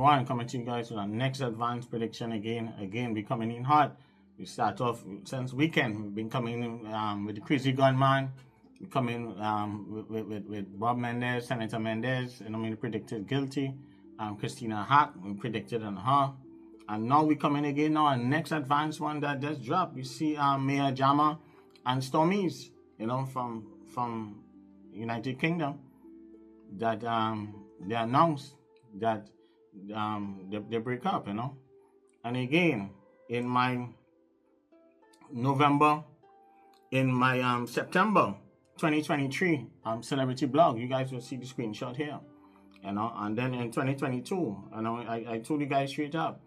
everyone, coming to you guys with our next advanced prediction again we coming in hot. We start off since weekend. We've been coming in with the crazy gunman. We come in with Bob Mendez, Senator Mendez, predicted guilty. Christina Hack, we predicted on her. And now we come in again now, our next advanced one that just dropped. We see Jama and Stormzy, from United Kingdom, that they announced that they break up, And again, in my September 2023 celebrity blog, you guys will see the screenshot here, And then in 2022, I told you guys straight up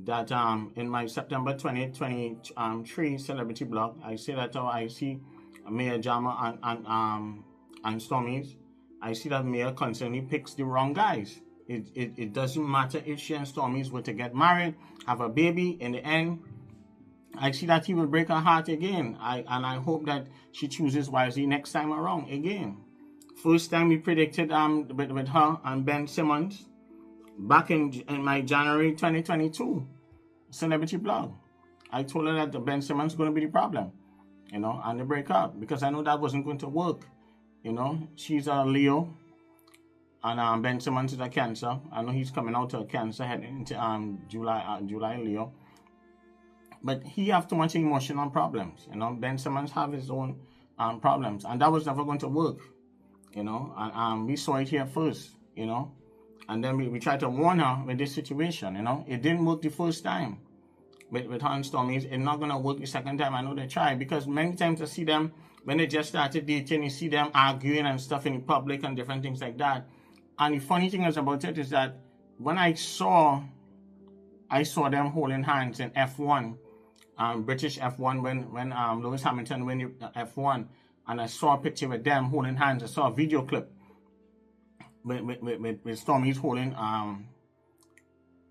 that in my September 2023 celebrity blog, I say that I see Jama and Stormzy. I see that Maya constantly picks the wrong guys. It doesn't matter if she and Stormzy were to get married, have a baby. In the end, I see that he will break her heart again. I hope that she chooses wisely next time around again. First time we predicted with her and Ben Simmons back in my January 2022 celebrity blog. I told her that the Ben Simmons is going to be the problem, and they break up because I know that wasn't going to work. She's a Leo, and Ben Simmons is a Cancer. I know he's coming out of Cancer heading into July Leo. But he have too much emotional problems. Ben Simmons have his own problems, and that was never going to work. And we saw it here first. And then we tried to warn her with this situation. It didn't work the first time with her and Stormzy. It's not gonna work the second time. I know they tried, because many times I see them when they just started dating. You see them arguing and stuff in public and different things like that. And the funny thing is about it is that when I saw them holding hands in F1, British F1, when Lewis Hamilton won the F1, and I saw a picture with them holding hands. I saw a video clip with Stormzy holding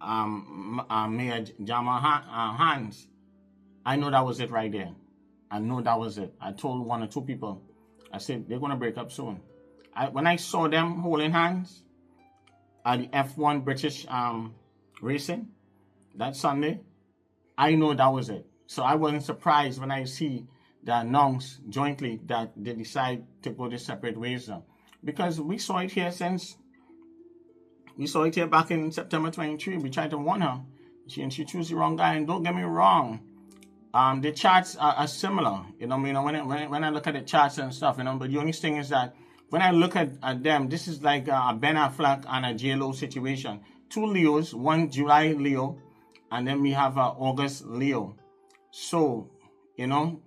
Mayajama hands. I know that was it right there. I know that was it. I told one or two people, I said, they're going to break up soon. When I saw them holding hands at the F1 British racing that Sunday, I know that was it. So I wasn't surprised when I see the announce jointly that they decide to go their separate ways now. Because we saw it here back in September 23. We tried to warn her. She chose the wrong guy. And don't get me wrong, the charts are similar. When I look at the charts and stuff, but the only thing is that when I look at them, this is like a Ben Affleck and a J-Lo situation. Two Leos, one July Leo, and then we have August Leo. So,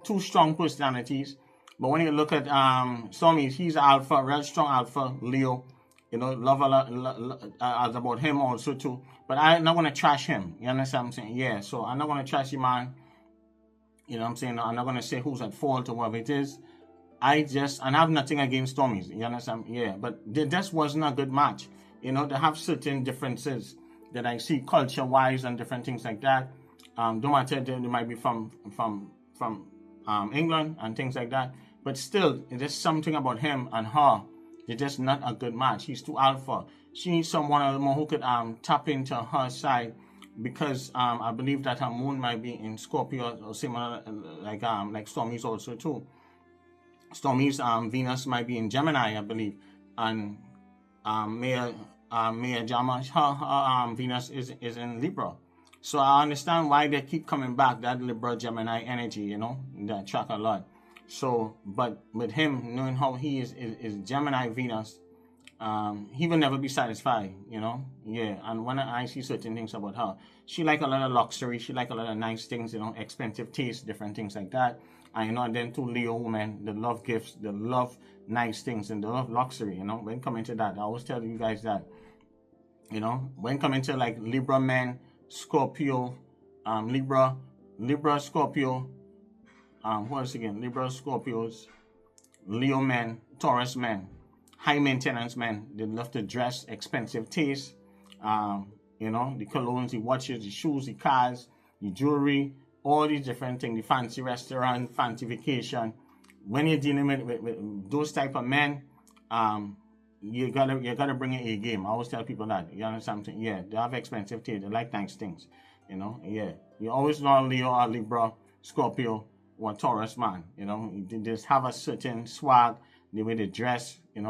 two strong personalities. But when you look at Stormzy, he's alpha, real strong alpha Leo. Love a lot about him also too. But I'm not gonna trash him. You understand what I'm saying? Yeah. So I'm not gonna trash him, man. I'm saying? I'm not gonna say who's at fault or whatever it is. I have nothing against Stormzy. You understand? Yeah. But they just wasn't a good match. They have certain differences that I see culture-wise and different things like that. Don't matter, they might be from England and things like that. But still, there's something about him and her. They're just not a good match. He's too alpha. She needs someone who could tap into her side, because I believe that her moon might be in Scorpio or similar, like Stormzy's also too. Stormzy's Venus might be in Gemini, I believe, and Mayajama, her Venus is in Libra. So I understand why they keep coming back, that Libra Gemini energy, that track a lot. So, but with him, knowing how he is Gemini Venus, he will never be satisfied, Yeah, and when I see certain things about her, she like a lot of luxury, she like a lot of nice things, expensive taste, different things like that. And then two Leo women, they love gifts, they love nice things, and they love luxury, When coming to that, I always tell you guys that, when coming to like Libra men, Scorpio, Libra, Scorpio, what else again? Libra, Scorpios, Leo men, Taurus men, high maintenance men. They love to dress, expensive taste. The colognes, the watches, the shoes, the cars, the jewelry, all these different things, the fancy restaurant, fancy vacation. When you're dealing with those type of men, you gotta bring your A game. I always tell people that. You understand something? Yeah, they have expensive taste. They like nice things. Yeah. You always know Leo or Libra, Scorpio, or Taurus man. They just have a certain swag, the way they dress. They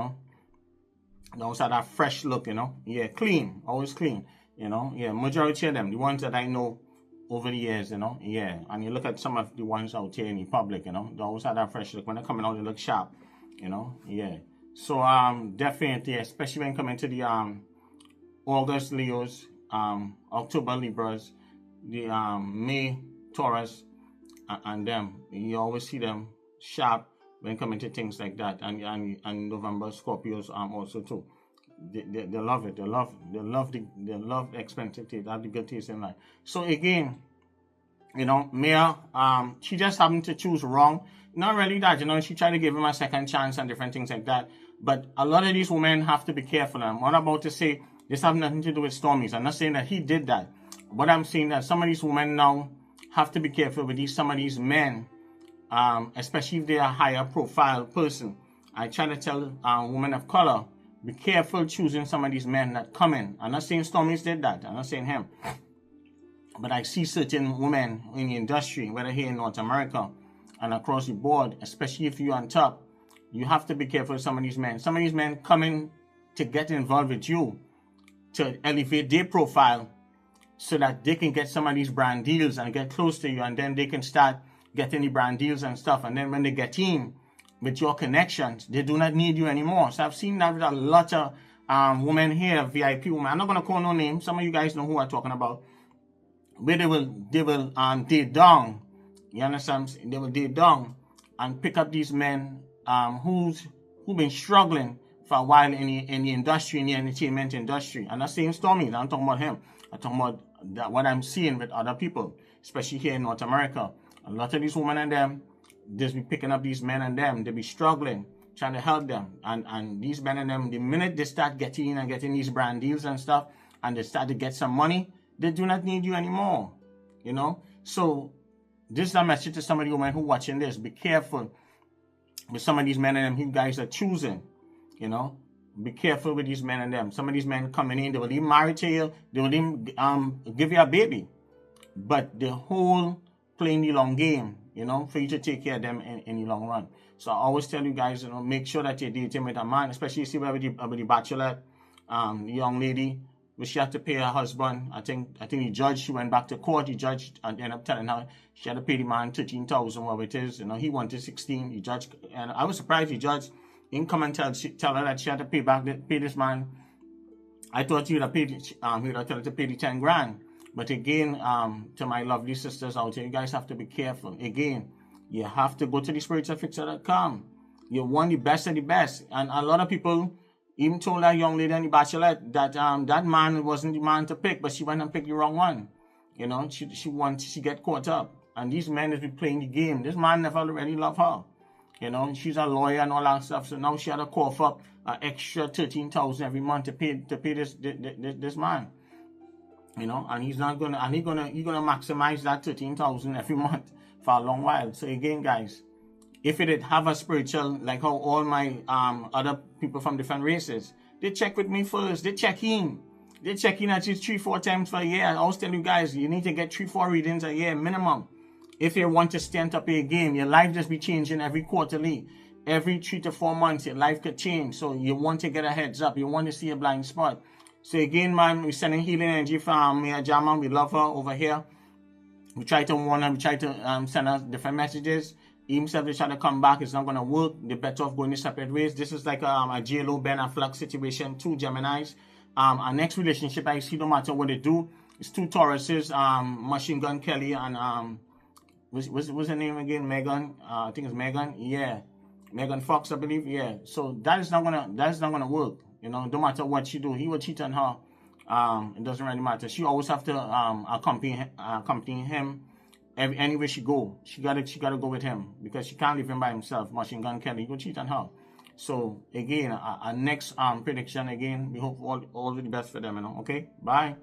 always have that fresh look. Yeah, clean, always clean. Yeah, majority of them, the ones that I know over the years. Yeah, and you look at some of the ones out here in the public. They always have that fresh look. When they're coming out, they look sharp. Yeah. So definitely, especially when coming to the August Leos, October Libras, the May Taurus, and them, you always see them sharp when coming to things like that, and November Scorpios also too. They love it. They love the expensive taste. They have the good taste in life. So again, Mia, she just happened to choose wrong. Not really that, she tried to give him a second chance and different things like that. But a lot of these women have to be careful. And what I'm about to say, this has nothing to do with Stormzy. I'm not saying that he did that. But I'm saying that some of these women now have to be careful with some of these men, especially if they're a higher profile person. I try to tell women of color, be careful choosing some of these men that come in. I'm not saying Stormzy did that. I'm not saying him. But I see certain women in the industry, whether here in North America and across the board, especially if you're on top, you have to be careful with some of these men. Some of these men come in to get involved with you, to elevate their profile so that they can get some of these brand deals and get close to you, and then they can start getting the brand deals and stuff. And then when they get in with your connections, they do not need you anymore. So I've seen that with a lot of women here, VIP women. I'm not going to call no names. Some of you guys know who I'm talking about. Where they will date down. You understand? They will date down and pick up these men who've been struggling for a while in the industry, in the entertainment industry. I'm not saying Stormy, I'm talking about him. I'm talking about what I'm seeing with other people, especially here in North America. A lot of these women and them, just be picking up these men and them. They be struggling, trying to help them. And these men and them, the minute they start getting in and getting these brand deals and stuff, and they start to get some money, they do not need you anymore. So this is a message to some of the women who are watching this. Be careful with some of these men and them you guys are choosing. Be careful with these men and them. Some of these men coming in, they will even marry to you, they will even give you a baby. But the whole playing the long game, for you to take care of them in the long run. So I always tell you guys, make sure that you're dating with a man, especially you see with the bachelorette, the young lady, which she had to pay her husband. I think the judge, she went back to court. The judge ended up telling her she had to pay the man $13,000, whatever it is. He wanted 16. The judge, and I was surprised the judge didn't come and tell her that she had to pay this man. I thought he would have told her to pay the 10 grand. But again, to my lovely sisters out here, you guys have to be careful. Again, you have to go to the spiritualfixer.com. You want the best of the best. And a lot of people even told that young lady on the bachelorette that that man wasn't the man to pick, but she went and picked the wrong one. She get caught up. And these men has been playing the game. This man never really loved her. She's a lawyer and all that stuff. So now she had to cough up an extra $13,000 every month to pay this man. And he's not gonna maximize that $13,000 every month for a long while. So again, guys, if it did have a spiritual, like how all my other people from different races, they check with me first. They check in at least 3-4 times per year. I always tell you guys, you need to get 3-4 readings a year minimum. If you want to stand up your game, your life just be changing every quarterly. Every 3 to 4 months, your life could change. So you want to get a heads up. You want to see a blind spot. So again, man, we're sending healing energy from mayajama. We love her over here. We try to warn her. We try to send her different messages. Even if they try to come back, it's not going to work. They're better off going in separate ways. This is like a J-Lo, Ben Affleck situation. 2 Geminis. Our next relationship, I see no matter what they do, it's 2 Tauruses, Machine Gun Kelly and what's her name again? Megan. I think it's Megan. Yeah, Megan Fox, I believe. Yeah. So that's not gonna work. No matter what she do, he will cheat on her. It doesn't really matter. She always have to accompany him anywhere she go. She gotta go with him because she can't leave him by himself. Machine Gun Kelly, he will cheat on her. So again, our next prediction again, we hope all the best for them. Okay, bye.